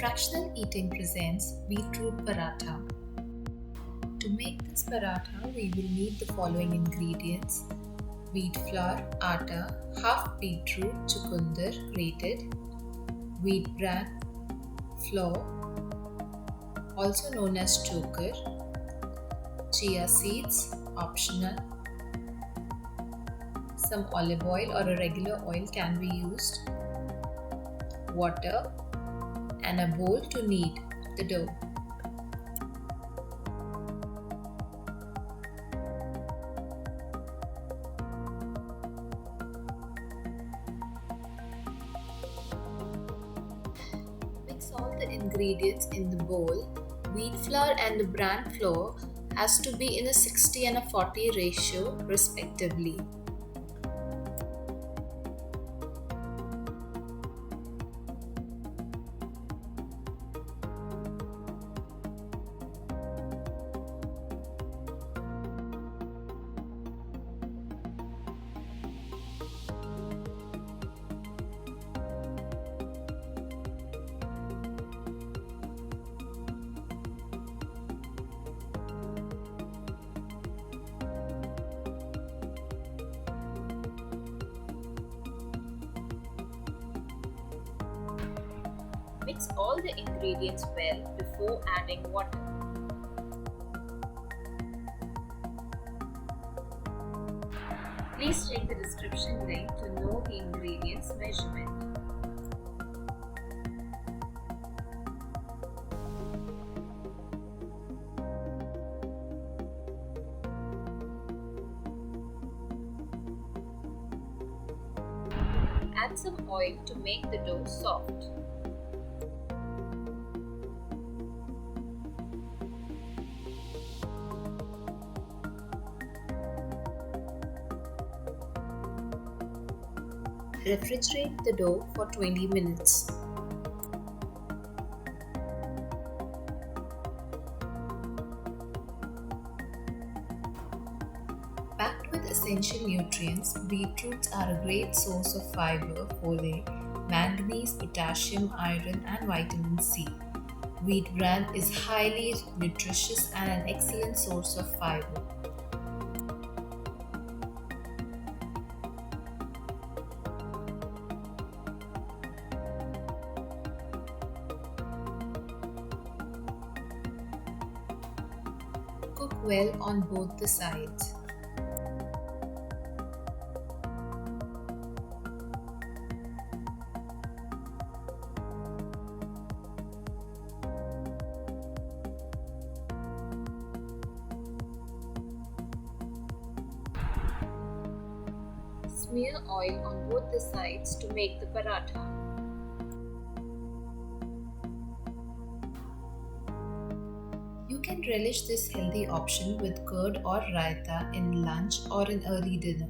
Fractional Eating presents Beetroot Paratha. To make this paratha, we will need the following ingredients: wheat flour, atta, half beetroot, chukundar, grated, wheat bran flour, also known as chokar, chia seeds, optional, some olive oil or a regular oil can be used, water, and a bowl to knead the dough. Mix all the ingredients in the bowl. Wheat flour and the bran flour has to be in a 60 and a 40 ratio respectively. Mix all the ingredients well before adding water. Please check the description link to know the ingredients measurement. Add some oil to make the dough soft. Refrigerate the dough for 20 minutes. Packed with essential nutrients, beetroots are a great source of fiber, folate, manganese, potassium, iron, and vitamin C. Wheat bran is highly nutritious and an excellent source of fiber. Cook well on both the sides. Smear oil on both the sides to make the paratha. You can relish this healthy option with curd or raita in lunch or an early dinner.